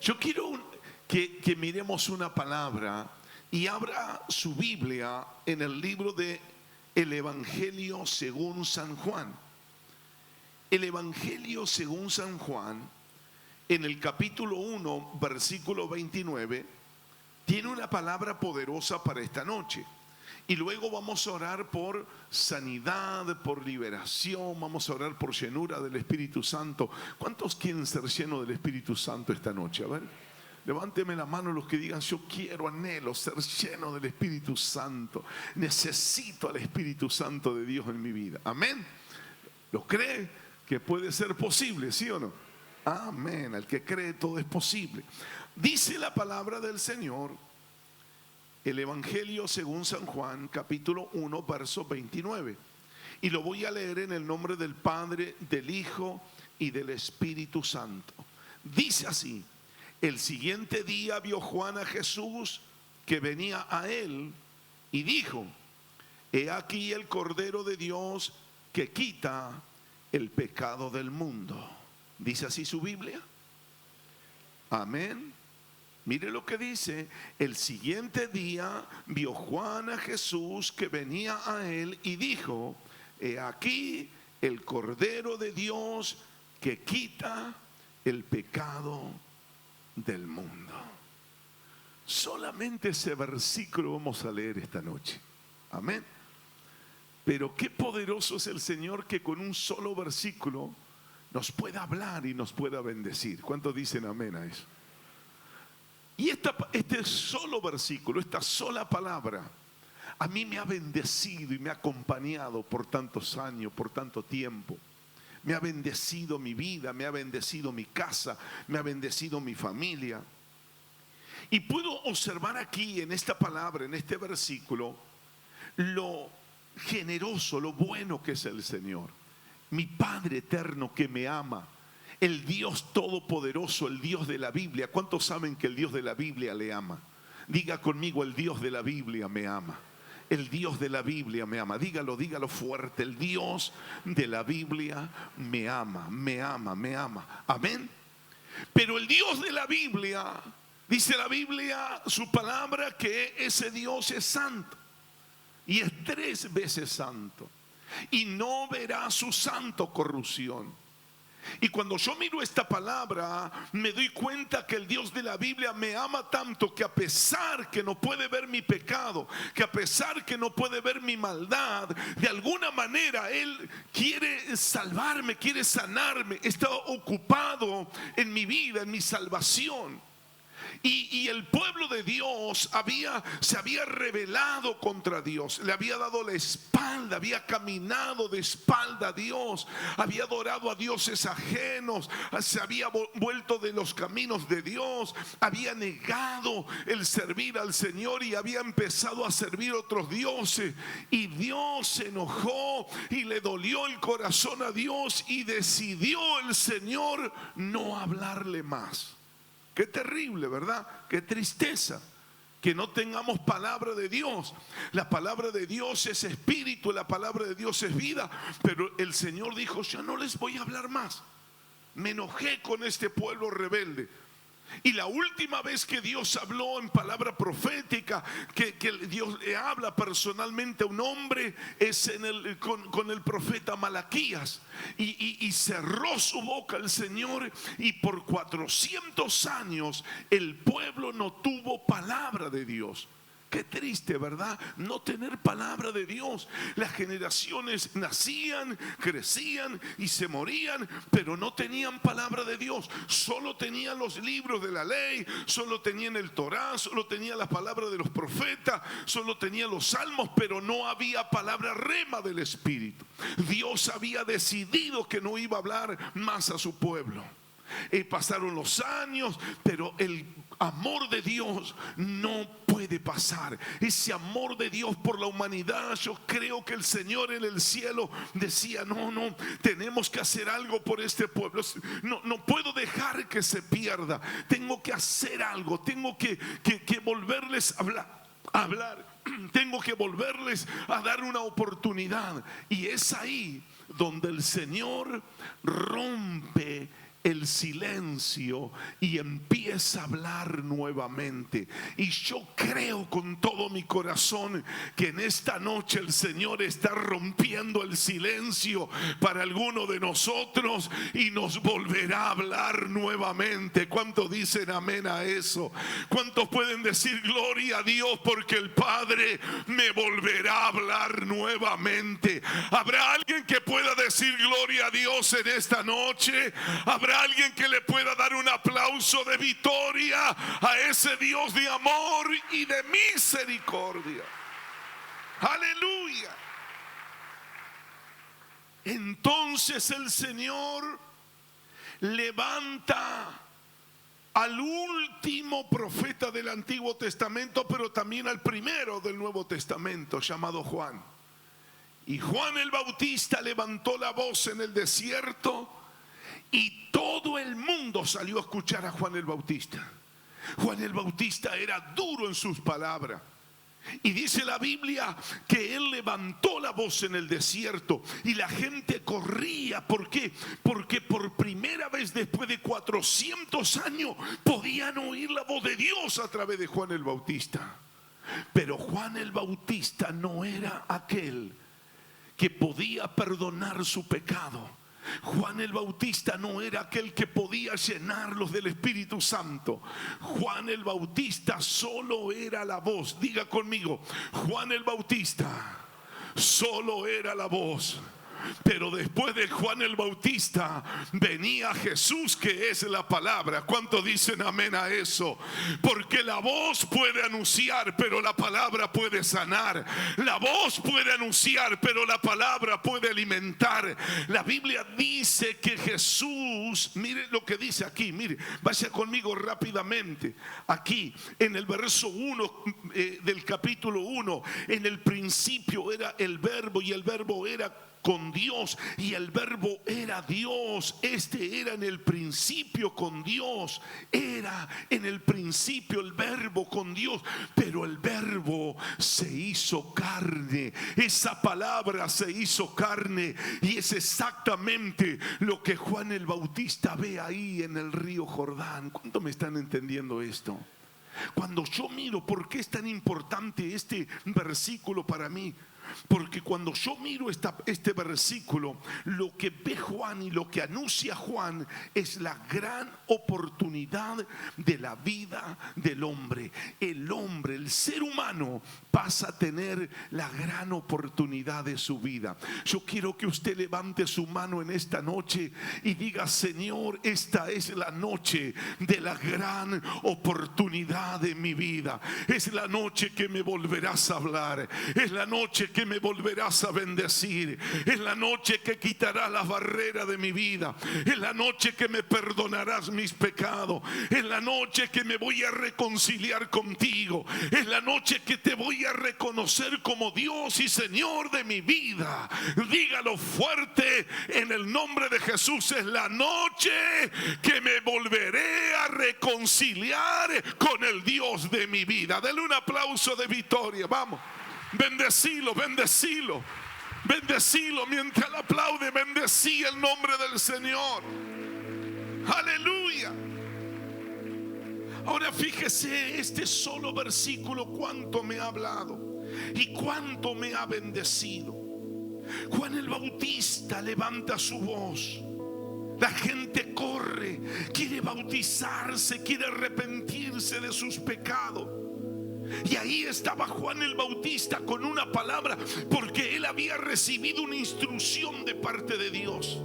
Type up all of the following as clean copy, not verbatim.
Yo quiero que miremos una palabra y abra su Biblia en el libro de el Evangelio según San Juan. El Evangelio según San Juan, en el capítulo 1, versículo 29, tiene una palabra poderosa para esta noche. Y luego vamos a orar por sanidad, por liberación, vamos a orar por llenura del Espíritu Santo. ¿Cuántos quieren ser llenos del Espíritu Santo esta noche? A ver, levánteme la mano los que digan: yo quiero, anhelo ser lleno del Espíritu Santo. Necesito al Espíritu Santo de Dios en mi vida. Amén. ¿Lo cree que puede ser posible, sí o no? Amén. Al que cree todo es posible. Dice la palabra del Señor, el Evangelio según San Juan, capítulo 1, verso 29. Y lo voy a leer en el nombre del Padre, del Hijo y del Espíritu Santo. Dice así: el siguiente día vio Juan a Jesús que venía a él y dijo: he aquí el Cordero de Dios que quita el pecado del mundo. ¿Dice así su Biblia? Amén. Mire lo que dice: el siguiente día vio Juan a Jesús que venía a él y dijo: he aquí el Cordero de Dios que quita el pecado del mundo. Solamente ese versículo vamos a leer esta noche. Amén. Pero qué poderoso es el Señor, que con un solo versículo nos pueda hablar y nos pueda bendecir. ¿Cuántos dicen amén a eso? Y este solo versículo, esta sola palabra, a mí me ha bendecido y me ha acompañado por tantos años, por tanto tiempo. Me ha bendecido mi vida, me ha bendecido mi casa, me ha bendecido mi familia. Y puedo observar aquí en esta palabra, en este versículo, lo generoso, lo bueno que es el Señor. Mi Padre eterno que me ama. El Dios todopoderoso, el Dios de la Biblia. ¿Cuántos saben que el Dios de la Biblia le ama? Diga conmigo: el Dios de la Biblia me ama. El Dios de la Biblia me ama. Dígalo, dígalo fuerte: el Dios de la Biblia me ama, me ama, me ama. Amén. Pero el Dios de la Biblia, dice la Biblia, su palabra, que ese Dios es santo. Y es 3 veces santo. Y no verá su santo corrupción. Y cuando yo miro esta palabra, me doy cuenta que el Dios de la Biblia me ama tanto, que a pesar que no puede ver mi pecado, que a pesar que no puede ver mi maldad, de alguna manera Él quiere salvarme, quiere sanarme, está ocupado en mi vida, en mi salvación. Y el pueblo de Dios se había rebelado contra Dios, le había dado la espalda, había caminado de espalda a Dios, había adorado a dioses ajenos, se había vuelto de los caminos de Dios, había negado el servir al Señor y había empezado a servir otros dioses. Y Dios se enojó y le dolió el corazón a Dios, y decidió el Señor no hablarle más. Qué terrible, ¿verdad? Qué tristeza que no tengamos palabra de Dios. La palabra de Dios es espíritu, la palabra de Dios es vida. Pero el Señor dijo: ya no les voy a hablar más. Me enojé con este pueblo rebelde. Y la última vez que Dios habló en palabra profética, que Dios le habla personalmente a un hombre, es con el profeta Malaquías. Y cerró su boca el Señor, y por 400 años el pueblo no tuvo palabra de Dios. Qué triste, ¿verdad? No tener palabra de Dios. Las generaciones nacían, crecían y se morían, pero no tenían palabra de Dios. Solo tenían los libros de la ley, solo tenían el Torá, solo tenían las palabras de los profetas, solo tenían los salmos, pero no había palabra rema del Espíritu. Dios había decidido que no iba a hablar más a su pueblo. Pasaron los años, pero el amor de Dios no puede pasar. Ese amor de Dios por la humanidad, yo creo que el Señor en el cielo decía: no, tenemos que hacer algo por este pueblo. No puedo dejar que se pierda. Tengo que hacer algo. Tengo que volverles a hablar. Tengo que volverles a dar una oportunidad. Y es ahí donde el Señor rompe el silencio y empieza a hablar nuevamente. Y yo creo con todo mi corazón que en esta noche el Señor está rompiendo el silencio para alguno de nosotros y nos volverá a hablar nuevamente. ¿Cuántos dicen amén a eso? ¿Cuántos pueden decir gloria a Dios porque el Padre me volverá a hablar nuevamente? ¿Habrá alguien que pueda decir gloria a Dios en esta noche? ¿Habrá alguien que le pueda dar un aplauso de victoria a ese Dios de amor y de misericordia? Aleluya. Entonces el Señor levanta al último profeta del Antiguo Testamento, pero también al primero del Nuevo Testamento, llamado Juan. Y Juan el Bautista levantó la voz en el desierto y todo el mundo salió a escuchar a Juan el Bautista. Juan el Bautista era duro en sus palabras. Y dice la Biblia que él levantó la voz en el desierto y la gente corría. ¿Por qué? Porque por primera vez después de 400 años podían oír la voz de Dios a través de Juan el Bautista. Pero Juan el Bautista no era aquel que podía perdonar su pecado. Juan el Bautista no era aquel que podía llenarlos del Espíritu Santo. Juan el Bautista solo era la voz. Diga conmigo, Juan el Bautista solo era la voz. Pero después de Juan el Bautista venía Jesús, que es la palabra. ¿Cuántos dicen amén a eso? Porque la voz puede anunciar, pero la palabra puede sanar. La voz puede anunciar, pero la palabra puede alimentar. La Biblia dice que Jesús, mire lo que dice aquí, mire, vaya conmigo rápidamente. Aquí en el verso 1 del capítulo 1, en el principio era el verbo y el verbo era con Dios y el verbo era Dios. Este era en el principio con Dios. Era en el principio el verbo con Dios. Pero el verbo se hizo carne. Esa palabra se hizo carne. Y es exactamente lo que Juan el Bautista ve ahí en el río Jordán. ¿Cuánto me están entendiendo esto? Cuando yo miro, ¿por qué es tan importante este versículo para mí? Porque cuando yo miro este versículo, lo que ve Juan y lo que anuncia Juan es la gran oportunidad de la vida del hombre. El hombre, el ser humano, pasa a tener la gran oportunidad de su vida. Yo quiero que usted levante su mano en esta noche y diga: Señor, esta es la noche de la gran oportunidad de mi vida. Es la noche que me volverás a hablar. Es la noche que me volverás a bendecir. Es la noche que quitarás las barreras de mi vida. Es la noche que me perdonarás mis pecados. Es la noche que me voy a reconciliar contigo. Es la noche que te voy a reconocer como Dios y Señor de mi vida. Dígalo fuerte en el nombre de Jesús: es la noche que me volveré a reconciliar con el Dios de mi vida. Dele un aplauso de victoria. Vamos. Bendecilo, bendecilo, bendecilo. Mientras le aplaude, bendecí el nombre del Señor. Aleluya. Ahora fíjese, este solo versículo cuánto me ha hablado y cuánto me ha bendecido. Juan el Bautista levanta su voz. La gente corre, quiere bautizarse, quiere arrepentirse de sus pecados. Y ahí estaba Juan el Bautista con una palabra, porque él había recibido una instrucción de parte de Dios.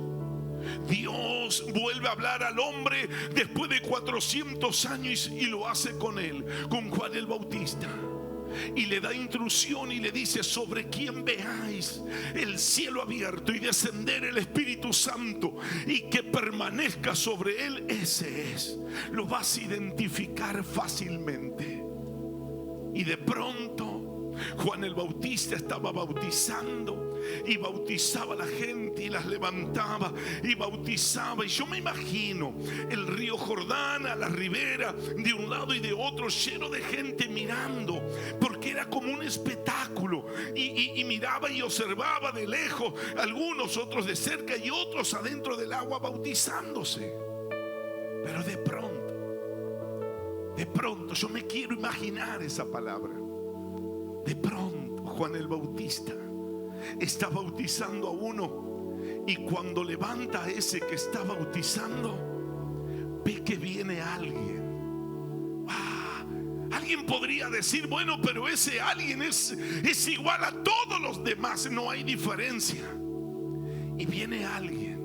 Dios vuelve a hablar al hombre después de 400 años y lo hace con él, con Juan el Bautista. Y le da instrucción y le dice: sobre quien veáis el cielo abierto y descender el Espíritu Santo y que permanezca sobre él, ese es. Lo vas a identificar fácilmente. Y de pronto Juan el Bautista estaba bautizando y bautizaba a la gente y las levantaba y bautizaba. Y yo me imagino el río Jordán a la ribera de un lado y de otro, lleno de gente mirando, porque era como un espectáculo. Y miraba y observaba de lejos, algunos, otros de cerca y otros adentro del agua bautizándose. Pero de pronto, yo me quiero imaginar esa palabra. De pronto, Juan el Bautista está bautizando a uno, y cuando levanta a ese que está bautizando, ve que viene alguien. Alguien podría decir, bueno, pero ese alguien es igual a todos los demás, no hay diferencia. Y viene alguien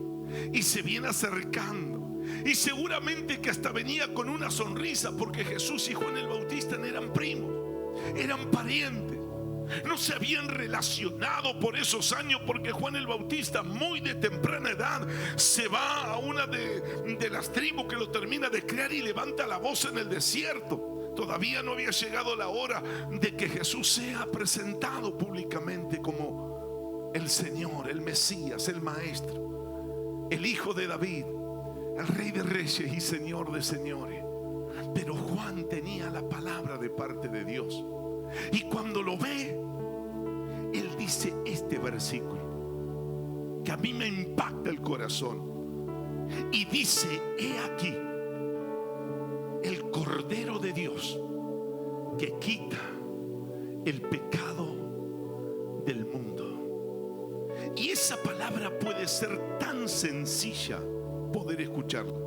y se viene acercando, y seguramente que hasta venía con una sonrisa, porque Jesús y Juan el Bautista eran primos, eran parientes. No se habían relacionado por esos años, porque Juan el Bautista muy de temprana edad se va a una de las tribus que lo termina de criar y levanta la voz en el desierto. Todavía no había llegado la hora de que Jesús sea presentado públicamente como el Señor, el Mesías, el Maestro, el Hijo de David, el Rey de Reyes y Señor de Señores. Pero Juan tenía la palabra de parte de Dios, y cuando lo ve, él dice este versículo que a mí me impacta el corazón, y dice: he aquí el Cordero de Dios que quita el pecado del mundo. Y esa palabra puede ser tan sencilla poder escucharla.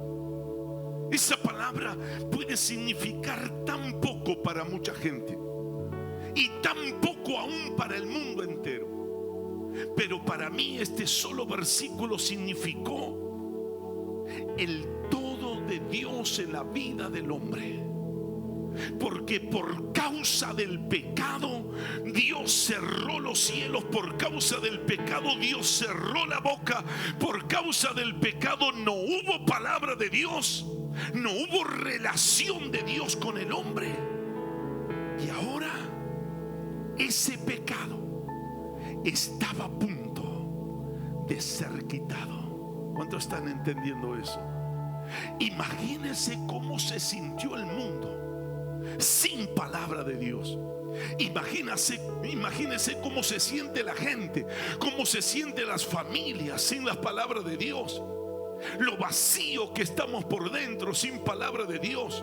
Esa palabra puede significar tan poco para mucha gente, y tan poco aún para el mundo entero. Pero para mí este solo versículo significó el todo de Dios en la vida del hombre. Porque por causa del pecado Dios cerró los cielos, por causa del pecado Dios cerró la boca, por causa del pecado no hubo palabra de Dios, no hubo relación de Dios con el hombre. Y ahora ese pecado estaba a punto de ser quitado. ¿Cuántos están entendiendo eso? Imagínense cómo se sintió el mundo sin palabra de Dios. Imagínense cómo se siente la gente, cómo se sienten las familias sin las palabras de Dios. Lo vacío que estamos por dentro sin palabra de Dios.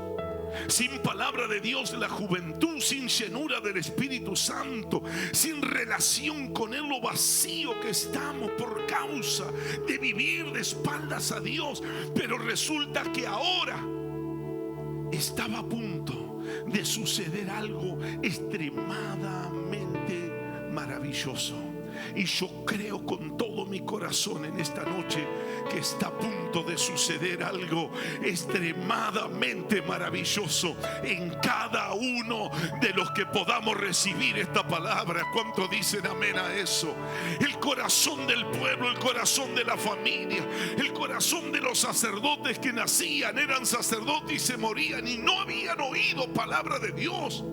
Sin palabra de Dios, la juventud sin llenura del Espíritu Santo, sin relación con Él, lo vacío que estamos por causa de vivir de espaldas a Dios. Pero resulta que ahora estaba a punto de suceder algo extremadamente maravilloso. Y yo creo con todo mi corazón en esta noche que está a punto de suceder algo extremadamente maravilloso en cada uno de los que podamos recibir esta palabra. ¿Cuánto dicen amén a eso? El corazón del pueblo, el corazón de la familia, el corazón de los sacerdotes que nacían, eran sacerdotes y se morían y no habían oído palabra de Dios.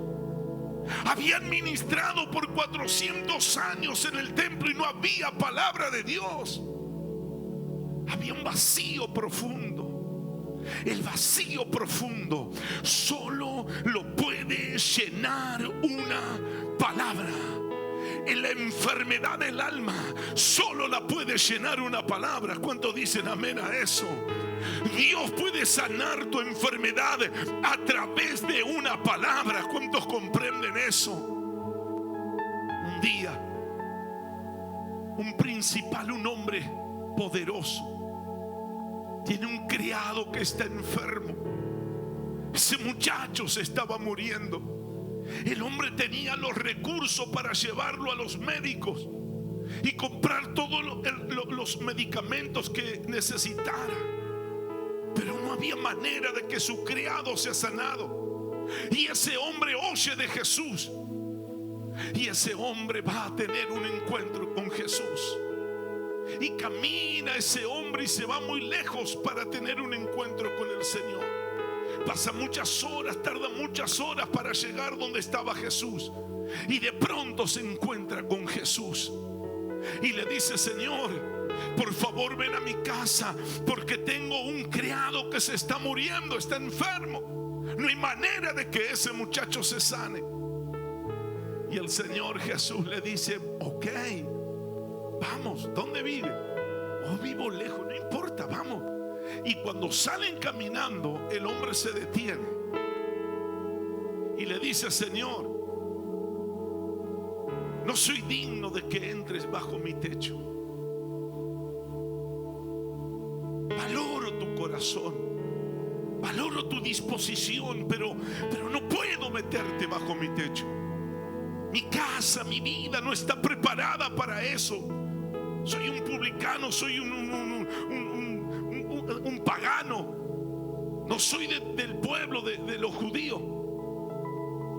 Habían ministrado por 400 años en el templo y no había palabra de Dios. Había un vacío profundo. El vacío profundo solo lo puede llenar una palabra. En la enfermedad del alma solo la puede llenar una palabra. ¿Cuántos dicen amén a eso? Dios puede sanar tu enfermedad a través de una palabra. ¿Cuántos comprenden eso? Un día, un principal, un hombre poderoso, tiene un criado que está enfermo. Ese muchacho se estaba muriendo. El hombre tenía los recursos para llevarlo a los médicos y comprar todos los medicamentos que necesitara. Pero no había manera de que su criado sea sanado. Y ese hombre oye de Jesús. Y ese hombre va a tener un encuentro con Jesús. Y camina ese hombre y se va muy lejos para tener un encuentro con el Señor. Pasa muchas horas, tarda muchas horas para llegar donde estaba Jesús. Y de pronto se encuentra con Jesús. Y le dice: Señor, por favor ven a mi casa, porque tengo un criado que se está muriendo, está enfermo. No hay manera de que ese muchacho se sane. Y el Señor Jesús le dice: ok, vamos. ¿Dónde vive? Oh, vivo lejos, no importa, vamos. Y cuando salen caminando, el hombre se detiene y le dice: Señor, no soy digno de que entres bajo mi techo. Valoro tu corazón, valoro tu disposición, pero no puedo meterte bajo mi techo. Mi casa, mi vida no está preparada para eso. Soy un publicano, soy un pagano. No soy del pueblo de los judíos,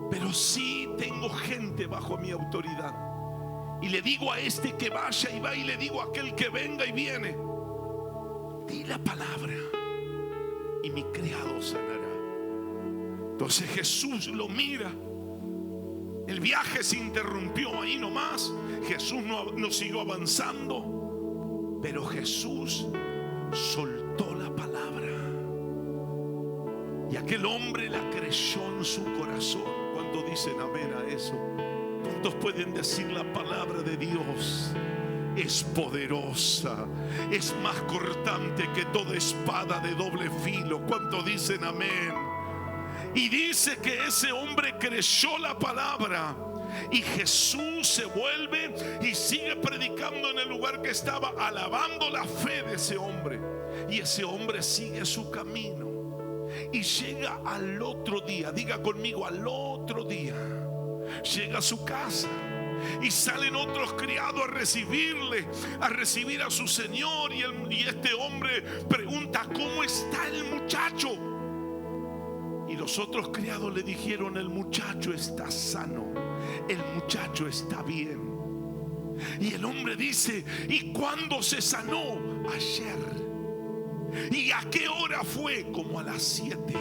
pero sí tengo gente bajo mi autoridad. Y le digo a este que vaya y va, y le digo a aquel que venga y viene: di la palabra y mi criado sanará. Entonces Jesús lo mira. El viaje se interrumpió ahí nomás. Jesús no siguió avanzando, pero Jesús soltó la palabra y aquel hombre la creyó en su corazón. ¿Cuántos dicen amén a eso? ¿Cuántos pueden decir: la palabra de Dios es poderosa, es más cortante que toda espada de doble filo? ¿Cuántos dicen amén? Y dice que ese hombre creyó la palabra, y Jesús se vuelve y sigue predicando en el lugar que estaba, alabando la fe de ese hombre. Y ese hombre sigue su camino y llega al otro día. Diga conmigo: al otro día. Llega a su casa y salen otros criados a recibirle, a recibir a su señor. Y este hombre pregunta: ¿cómo está el muchacho? Y los otros criados le dijeron: el muchacho está sano, el muchacho está bien. Y el hombre dice: ¿y cuándo se sanó? Ayer. ¿Y a qué hora fue? Como a las 7.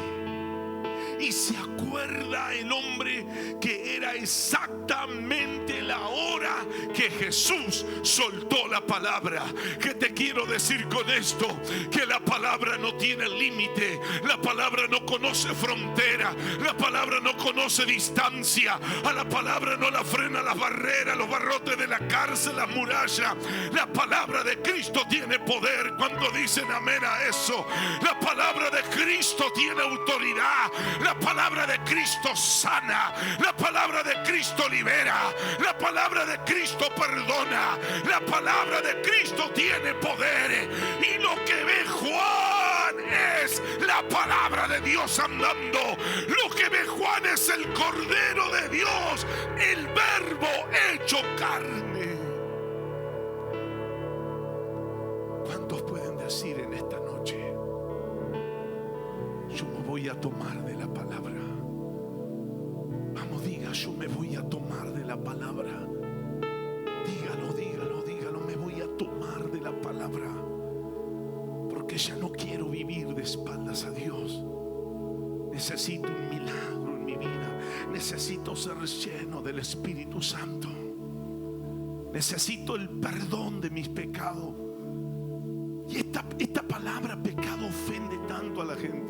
Y se acuerda el hombre que era exactamente la hora que Jesús soltó la palabra. ¿Qué te quiero decir con esto? Que la palabra no tiene límite, la palabra no conoce frontera, la palabra no conoce distancia, a la palabra no la frena las barreras, los barrotes de la cárcel, las murallas. La palabra de Cristo tiene poder. Cuando dicen amén a eso? La palabra de Cristo tiene autoridad. La palabra de Cristo sana, la palabra de Cristo libera, la palabra de Cristo perdona, la palabra de Cristo tiene poder. Y lo que ve Juan es la palabra de Dios andando. Lo que ve Juan es el Cordero de Dios, el Verbo hecho carne. ¿Cuántos pueden decir en esta noche: yo me voy a tomar de la palabra? Vamos, diga: yo me voy a tomar de la palabra. Dígalo, dígalo, dígalo: me voy a tomar de la palabra, porque ya no quiero vivir de espaldas a Dios. Necesito un milagro en mi vida. Necesito ser lleno del Espíritu Santo. Necesito el perdón de mis pecados. Y esta palabra pecado ofende tanto a la gente.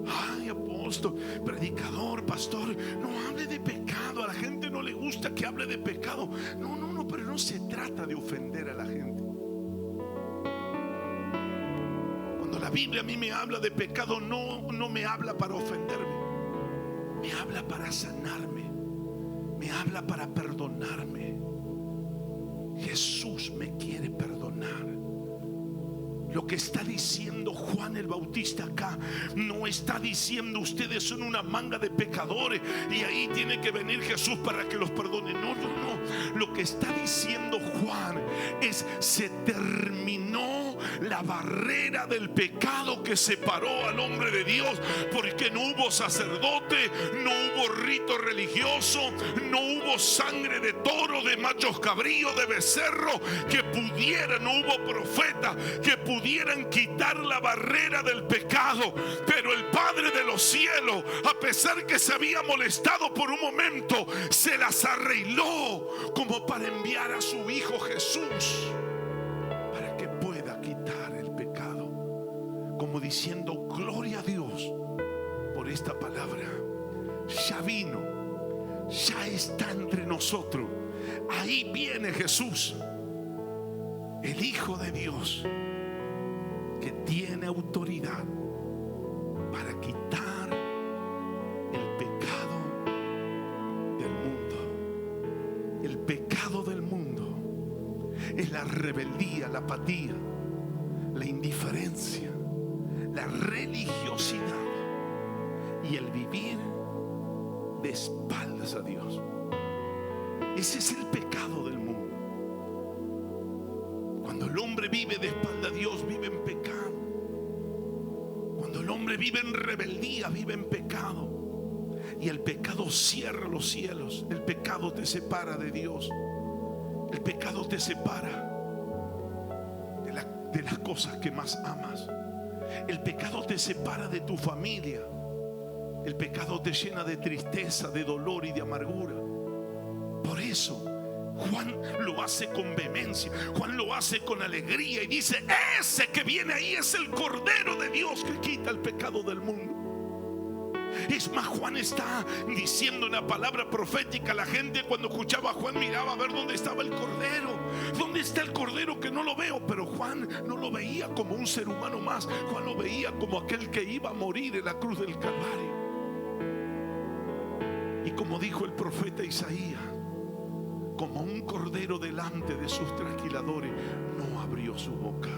Ay, apóstol, predicador, pastor, no hable de pecado. A la gente no le gusta que hable de pecado. No, pero no se trata de ofender a la gente. Cuando la Biblia a mí me habla de pecado, no me habla para ofenderme. Me habla para sanarme. Me habla para perdonarme. Jesús me quiere perdonar. Lo que está diciendo Juan el Bautista acá, no está diciendo ustedes son una manga de pecadores y ahí tiene que venir Jesús para que los perdone. No. Lo que está diciendo Juan es: se terminó la barrera del pecado que separó al hombre de Dios, porque no hubo sacerdote, no hubo rito religioso, no hubo sangre de toro, de machos cabríos, de becerro que pudieran, no hubo profeta que pudieran quitar la barrera del pecado. Pero el Padre de los cielos, a pesar que se había molestado por un momento, se las arregló como para enviar a su Hijo Jesús para que pueda quitar el pecado, como diciendo: gloria a Dios por esta palabra. Ya vino, ya está entre nosotros. Ahí viene Jesús, el Hijo de Dios. que tiene autoridad para quitar el pecado del mundo. El pecado del mundo es la rebeldía, la apatía, la indiferencia, la religiosidad y el vivir de espaldas a Dios. Ese es el pecado del mundo. Cuando el hombre vive de espaldas a Dios, vive en pecado. Cuando el hombre vive en rebeldía, vive en pecado. Y el pecado cierra los cielos. El pecado te separa de Dios. El pecado te separa de las cosas que más amas. El pecado te separa de tu familia. El pecado te llena de tristeza, de dolor y de amargura. Por eso Juan lo hace con vehemencia, Juan lo hace con alegría y dice: ese que viene ahí es el Cordero de Dios que quita el pecado del mundo. Es más, Juan está diciendo una palabra profética. La gente, cuando escuchaba a Juan, miraba a ver dónde estaba el Cordero. ¿Dónde está el Cordero que no lo veo? Pero Juan no lo veía como un ser humano más. Juan lo veía como aquel que iba a morir en la cruz del Calvario. Y como dijo el profeta Isaías, como un cordero delante de sus trasquiladores, no abrió su boca.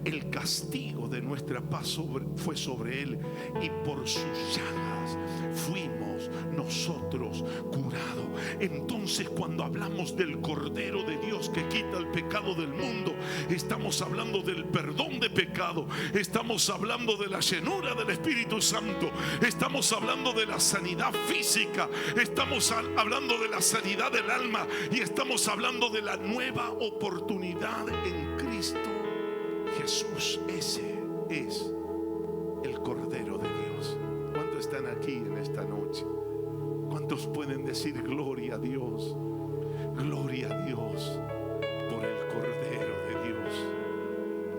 El castigo de nuestra paz fue sobre él, y por sus llagas fuimos nosotros curados. Entonces, cuando hablamos del Cordero de Dios que quita el pecado del mundo, estamos hablando del perdón de pecado, estamos hablando de la llenura del Espíritu Santo, estamos hablando de la sanidad física, estamos hablando de la sanidad del alma, y estamos hablando de la nueva oportunidad en Cristo Jesús. Ese es el Cordero de Dios. ¿Cuántos están aquí en esta noche? ¿Cuántos pueden decir gloria a Dios? Gloria a Dios por el Cordero de Dios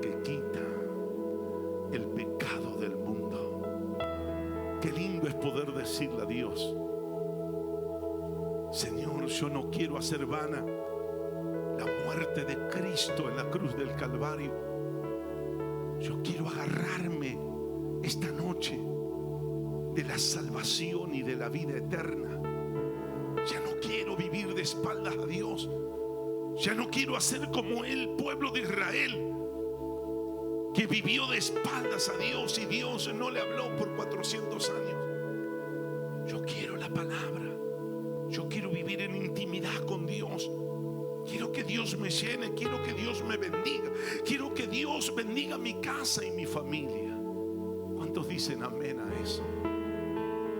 que quita el pecado del mundo. Qué lindo es poder decirle a Dios: Señor, yo no quiero hacer vana la muerte de Cristo en la cruz del Calvario. Yo quiero agarrarme esta noche de la salvación y de la vida eterna. Ya no quiero vivir de espaldas a Dios. Ya no quiero hacer como el pueblo de Israel, que vivió de espaldas a Dios y Dios no le habló por 400 años. Yo quiero la palabra. Yo quiero vivir en intimidad con Dios. Quiero que Dios me llene, quiero que Dios me bendiga, quiero que Dios bendiga mi casa y mi familia. ¿Cuántos dicen amén a eso?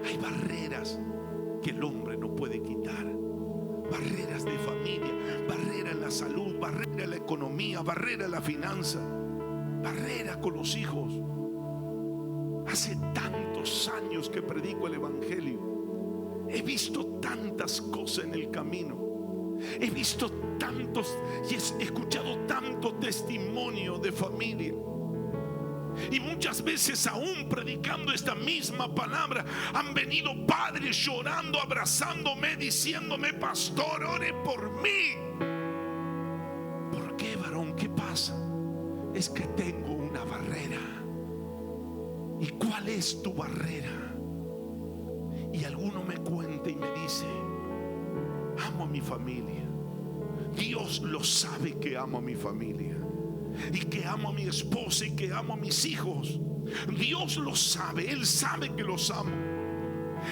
Hay barreras que el hombre no puede quitar. Barreras de familia, barrera en la salud, barrera en la economía, barrera en la finanza, barrera con los hijos. Hace tantos años que predico el Evangelio. He visto tantas cosas en el camino. He visto tantos y he escuchado tanto testimonio de familia. Y muchas veces, aún predicando esta misma palabra, han venido padres llorando, abrazándome, diciéndome: pastor, ore por mí. ¿Por qué, varón? ¿Qué pasa? Es que tengo una barrera. ¿Y cuál es tu barrera? Y alguno me cuenta y me dice: amo a mi familia. Dios lo sabe que amo a mi familia, y que amo a mi esposa, y que amo a mis hijos. Dios lo sabe, Él sabe que los amo.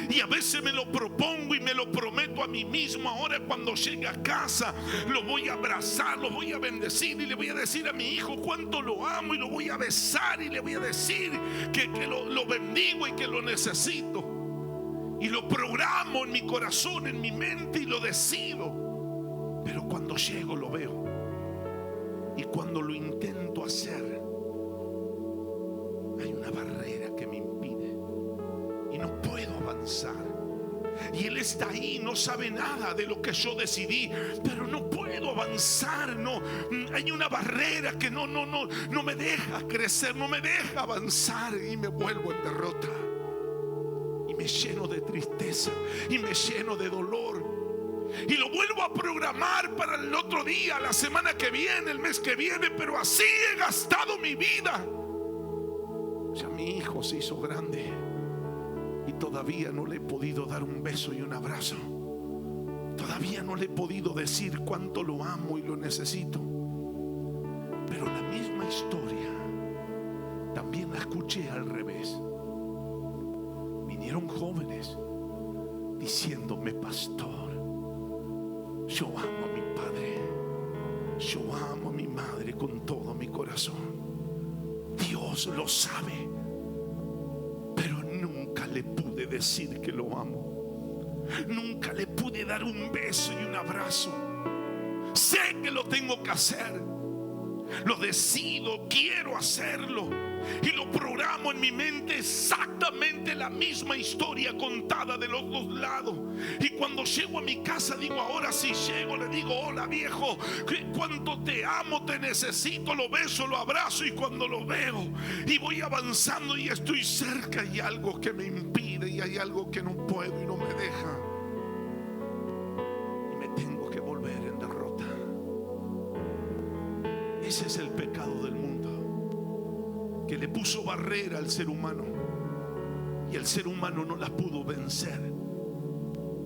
Y a veces me lo propongo y me lo prometo a mí mismo. Ahora, cuando llegue a casa, lo voy a abrazar, lo voy a bendecir, y le voy a decir a mi hijo cuánto lo amo, y lo voy a besar, y le voy a decir que lo bendigo y que lo necesito. Y lo programo en mi corazón, en mi mente, y lo decido. Pero cuando llego lo veo, y cuando lo intento hacer, hay una barrera que me impide y no puedo avanzar. Y Él está ahí, no sabe nada de lo que yo decidí, pero no puedo avanzar. No, hay una barrera que no me deja crecer, no me deja avanzar, y me vuelvo en derrota. Me lleno de tristeza y me lleno de dolor, y lo vuelvo a programar para el otro día, la semana que viene, el mes que viene. Pero así he gastado mi vida. Ya mi hijo se hizo grande y todavía no le he podido dar un beso y un abrazo. Todavía no le he podido decir cuánto lo amo y lo necesito. Pero la misma historia también la escuché al revés. Vinieron jóvenes diciéndome: pastor, yo amo a mi padre, yo amo a mi madre con todo mi corazón. Dios lo sabe, pero nunca le pude decir que lo amo. Nunca le pude dar un beso y un abrazo. Sé que lo tengo que hacer, lo decido, quiero hacerlo, y lo programo en mi mente exactamente la misma historia contada de los dos lados. Y cuando llego a mi casa digo: ahora sí llego, le digo: hola viejo, cuánto te amo, te necesito, lo beso, lo abrazo. Y cuando lo veo y voy avanzando y estoy cerca, hay algo que me impide y hay algo que no puedo y no me deja, y me tengo que volver en derrota. Ese es el pecado del mundo, que le puso barrera al ser humano, y el ser humano no la pudo vencer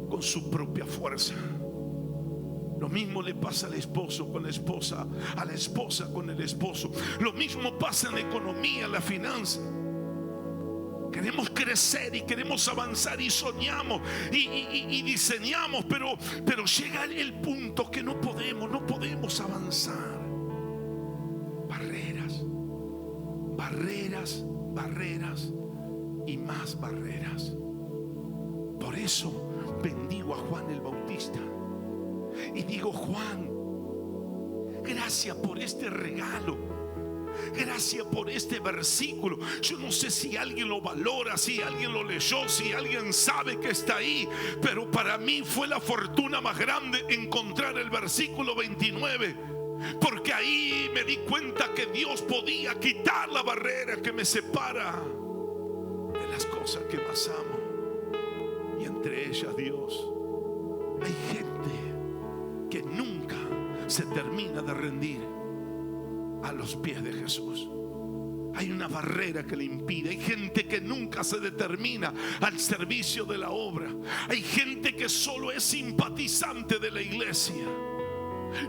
con su propia fuerza. Lo mismo le pasa al esposo con la esposa, a la esposa con el esposo. Lo mismo pasa en la economía, en la finanza. Queremos crecer y queremos avanzar y soñamos y diseñamos, pero llega el punto que no podemos avanzar. Barreras y más barreras. Por eso bendigo a Juan el Bautista y digo: Juan, gracias por este regalo, gracias por este versículo. Yo no sé si alguien lo valora, si alguien lo leyó, si alguien sabe que está ahí, pero para mí fue la fortuna más grande encontrar el versículo 29. Porque ahí me di cuenta que Dios podía quitar la barrera que me separa de las cosas que más amo, y entre ellas Dios. Hay gente que nunca se termina de rendir a los pies de Jesús. Hay una barrera que le impide. Hay gente que nunca se determina al servicio de la obra. Hay gente que solo es simpatizante de la iglesia.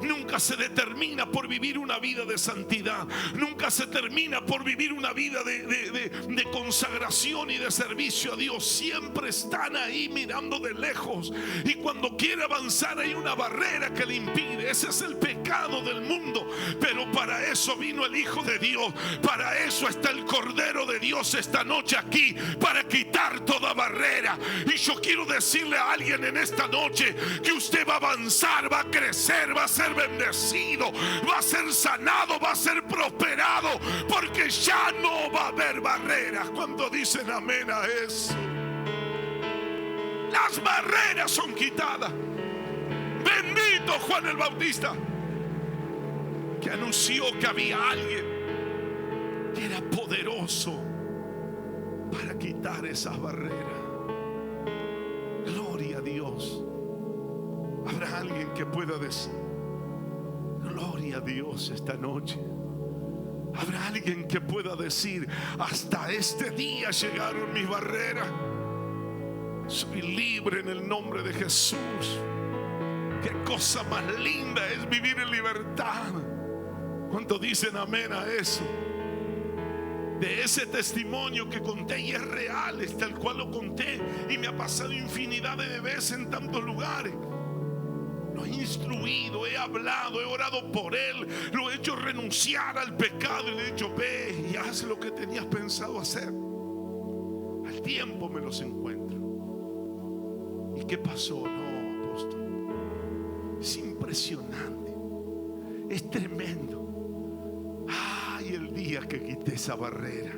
Nunca se determina por vivir una vida de santidad. Nunca se termina por vivir una vida de consagración y de servicio a Dios. Siempre están ahí mirando de lejos, y cuando quiere avanzar hay una barrera que le impide. Ese es el pecado del mundo. Pero para eso vino el Hijo de Dios. Para eso está el Cordero de Dios esta noche aquí, para quitar toda barrera. Y yo quiero decirle a alguien en esta noche que usted va a avanzar, va a crecer, va a ser bendecido, va a ser sanado, va a ser prosperado, porque ya no va a haber barreras. Cuando dicen amén a eso, las barreras son quitadas. Bendito Juan el Bautista, que anunció que había alguien que era poderoso para quitar esas barreras. Gloria a Dios. Habrá alguien que pueda decir: gloria a Dios esta noche. Habrá alguien que pueda decir: hasta este día llegaron mis barreras. Soy libre en el nombre de Jesús. Qué cosa más linda es vivir en libertad. ¿Cuántos dicen amén a eso? De ese testimonio que conté, y es real, es tal cual lo conté, y me ha pasado infinidad de veces en tantos lugares. Lo he instruido, he hablado, he orado por él, lo he hecho renunciar al pecado y le he dicho: ve y haz lo que tenías pensado hacer. Al tiempo me los encuentro. ¿Y qué pasó? No, apóstol, es impresionante, es tremendo. Ay, el día que quité esa barrera,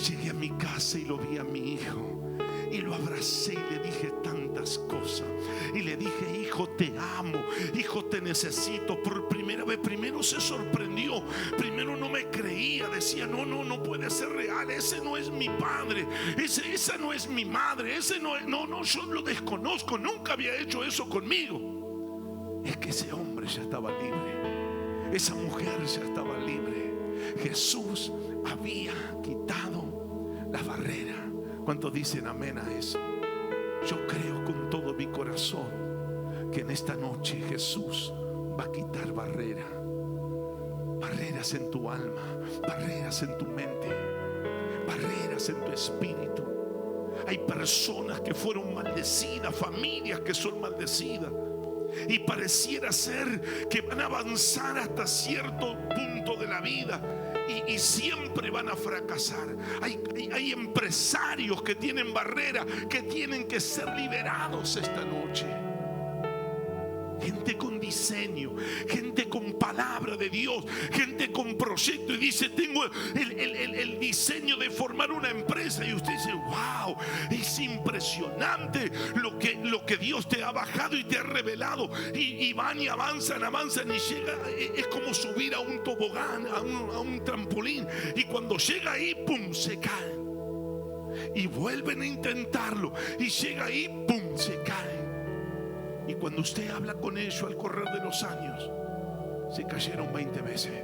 llegué a mi casa y lo vi a mi hijo, y lo abracé y le dije tantas cosas. Y le dije: hijo, te amo, hijo, te necesito. Por primera vez, primero se sorprendió, primero no me creía, decía: no puede ser real, ese no es mi padre, esa no es mi madre, ese no, yo lo desconozco, nunca había hecho eso conmigo. Es que ese hombre ya estaba libre, esa mujer ya estaba libre. Jesús había quitado la barrera. ¿Cuántos dicen amén a eso? Yo creo con todo mi corazón que en esta noche Jesús va a quitar barreras en tu alma, barreras en tu mente, barreras en tu espíritu. Hay personas que fueron maldecidas, familias que son maldecidas, y pareciera ser que van a avanzar hasta cierto punto de la vida y siempre van a fracasar. Hay empresarios que tienen barreras que tienen que ser liberados esta noche. Gente con diseño, gente con palabra de Dios, gente con proyecto, y dice: tengo el diseño de formar una empresa, y usted dice: wow, es impresionante lo que Dios te ha bajado y te ha revelado, y van y avanzan y llega, es como subir a un tobogán, a un trampolín, y cuando llega ahí, pum, se caen, y vuelven a intentarlo, y llega ahí, pum, se caen. Y cuando usted habla con ellos al correr de los años, se cayeron 20 veces.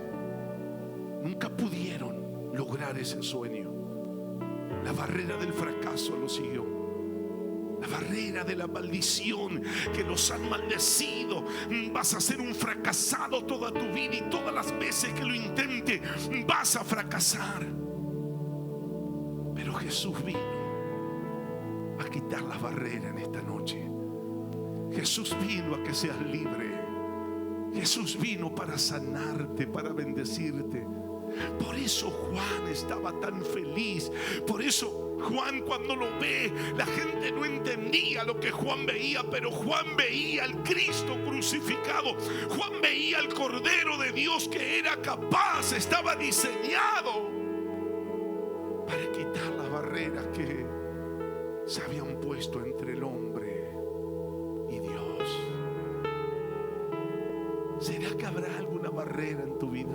Nunca pudieron lograr ese sueño. La barrera del fracaso los siguió. La barrera de la maldición que los han maldecido. Vas a ser un fracasado toda tu vida, y todas las veces que lo intente vas a fracasar. Pero Jesús vino a quitar las barreras en esta noche. Jesús vino a que seas libre. Jesús vino para sanarte, para bendecirte. Por eso Juan estaba tan feliz. Por eso Juan, cuando lo ve, la gente no entendía lo que Juan veía, pero Juan veía al Cristo crucificado. Juan veía al Cordero de Dios que era capaz, estaba diseñado para quitar las barreras que se habían puesto entre el hombre y Dios. ¿Será que habrá alguna barrera en tu vida?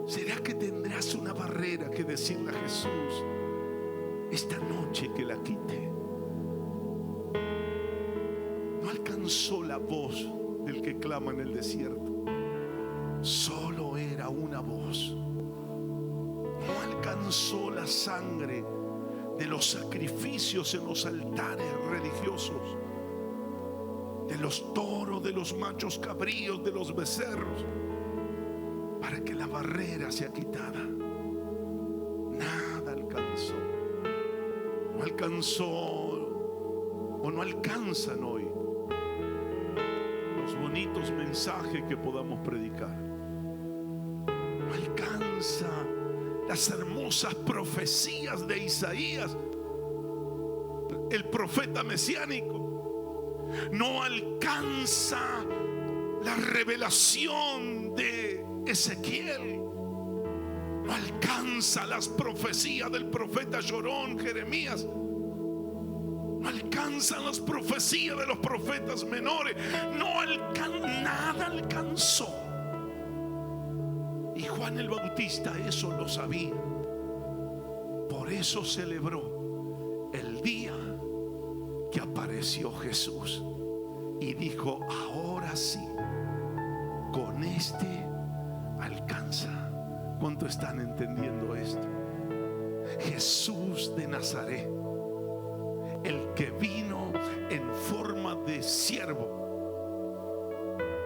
¿Será que tendrás una barrera que decirle a Jesús esta noche que la quite? No alcanzó la voz del que clama en el desierto. Solo era una voz. No alcanzó la sangre de los sacrificios en los altares religiosos, de los toros, de los machos cabríos, de los becerros, para que la barrera sea quitada. Nada alcanzó. No alcanzó, o no alcanzan hoy los bonitos mensajes que podamos predicar. No alcanza las hermosas profecías de Isaías, el profeta mesiánico. No alcanza la revelación de Ezequiel. No alcanza las profecías del profeta llorón Jeremías. No alcanzan las profecías de los profetas menores. Nada alcanzó. Y Juan el Bautista eso lo sabía. Por eso celebró el día que apareció Jesús y dijo: ahora sí, con este alcanza. ¿Cuánto están entendiendo esto? Jesús de Nazaret, el que vino en forma de siervo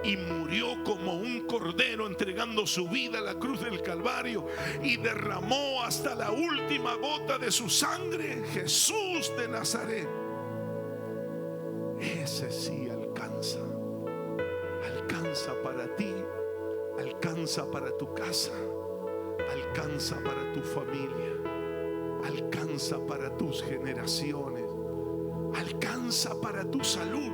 y murió como un cordero, entregando su vida a la cruz del Calvario, y derramó hasta la última gota de su sangre. Jesús de Nazaret, ese sí alcanza. Alcanza para ti, alcanza para tu casa, alcanza para tu familia, alcanza para tus generaciones, alcanza para tu salud,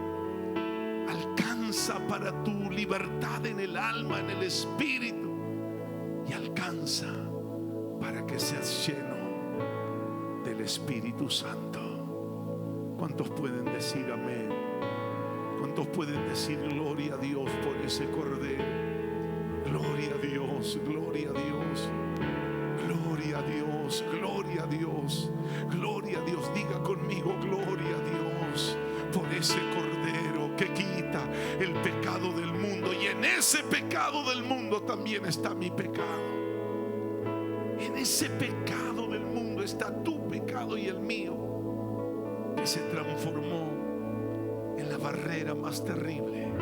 alcanza para tu libertad en el alma, en el espíritu, y alcanza para que seas lleno del Espíritu Santo. ¿Cuántos pueden decir amén? ¿Cuántos pueden decir gloria a Dios por ese cordero? Gloria a Dios, gloria a Dios, gloria a Dios, gloria a Dios, gloria a Dios. Diga conmigo: gloria a Dios por ese cordero que quita el pecado del mundo. Y en ese pecado del mundo también está mi pecado. En ese pecado del mundo está tu pecado y el mío, que se transformó en la barrera más terrible.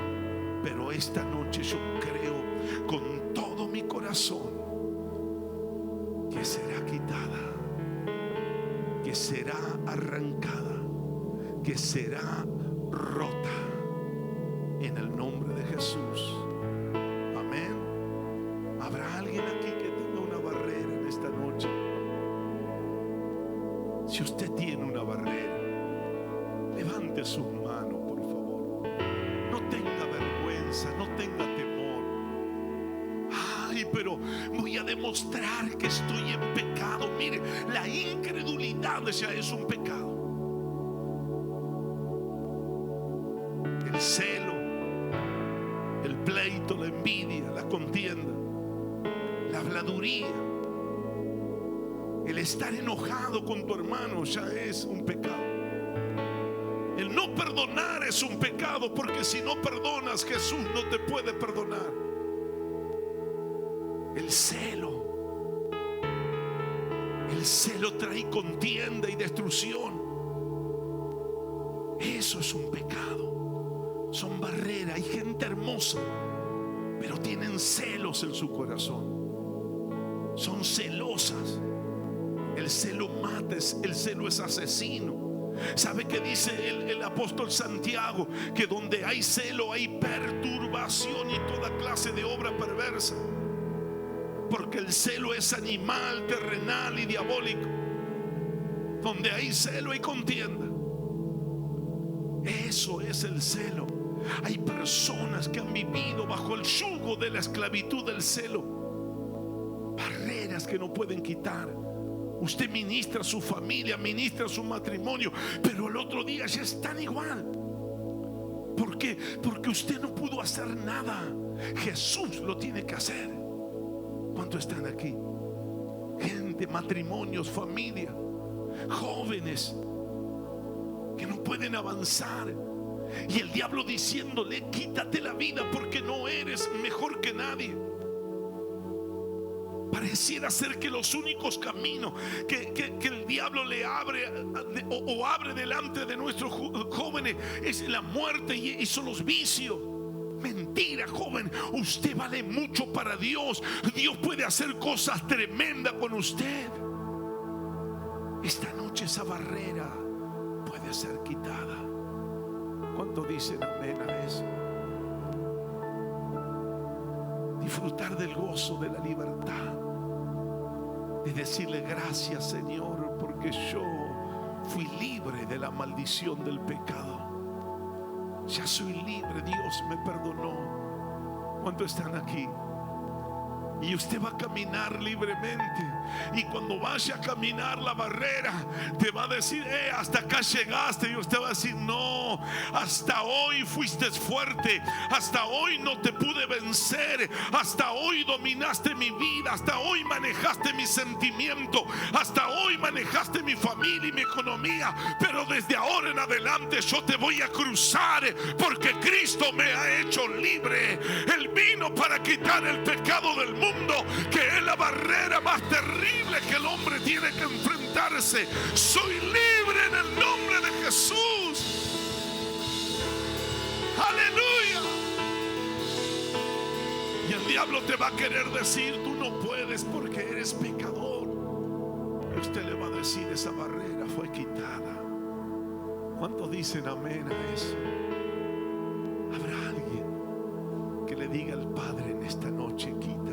Pero esta noche yo creo con todo mi corazón que será quitada, que será arrancada, que será rota en el nombre de Jesús. Amén. ¿Habrá alguien aquí que tenga una barrera en esta noche? Si usted tiene una barrera, levante sus manos, por favor. No tenga vergüenza, no tenga temor. Ay, pero voy a demostrar que estoy en pecado. Mire, la incredulidad ya es un pecado. El celo, el pleito, la envidia, la contienda, la habladuría, el estar enojado con tu hermano ya es un pecado. El no perdonar es un pecado, porque si no perdonas, Jesús no te puede perdonar. El celo trae contienda y destrucción. Eso es un pecado. Son barreras. Hay gente hermosa, pero tienen celos en su corazón. Son celosas. El celo mata, el celo es asesino. ¿Sabe qué dice el apóstol Santiago? Que donde hay celo hay perturbación y toda clase de obra perversa. Porque el celo es animal, terrenal y diabólico. Donde hay celo hay contienda. Eso es el celo. Hay personas que han vivido bajo el yugo de la esclavitud del celo. Barreras que no pueden quitar. Usted ministra a su familia, ministra a su matrimonio, pero el otro día ya están igual. ¿Por qué? Porque usted no pudo hacer nada. Jesús lo tiene que hacer. ¿Cuántos están aquí? Gente, matrimonios, familia, jóvenes que no pueden avanzar. Y el diablo diciéndole: quítate la vida porque no eres mejor que nadie. Pareciera ser que los únicos caminos que el diablo le abre o abre delante de nuestros jóvenes es la muerte y son los vicios. Mentira, joven. Usted vale mucho para Dios. Dios puede hacer cosas tremendas con usted. Esta noche esa barrera puede ser quitada. ¿Cuántos dicen amén a eso? Disfrutar del gozo de la libertad, de decirle: gracias, Señor, porque yo fui libre de la maldición del pecado. Ya soy libre, Dios me perdonó. ¿Cuántos están aquí? Y usted va a caminar libremente. Y cuando vaya a caminar la barrera, te va a decir: hasta acá llegaste. Y usted va a decir: no, hasta hoy fuiste fuerte. Hasta hoy no te pude vencer. Hasta hoy dominaste mi vida. Hasta hoy manejaste mi sentimiento. Hasta hoy manejaste mi familia y mi economía. Pero desde ahora en adelante yo te voy a cruzar, porque Cristo me ha hecho libre. Él vino para quitar el pecado del mundo, que es la barrera más terrible que el hombre tiene que enfrentarse. Soy libre en el nombre de Jesús. Aleluya. Y el diablo te va a querer decir: tú no puedes porque eres pecador. Y usted le va a decir: esa barrera fue quitada. ¿Cuántos dicen amén a eso? ¿Habrá alguien que le diga al Padre en esta noche: quita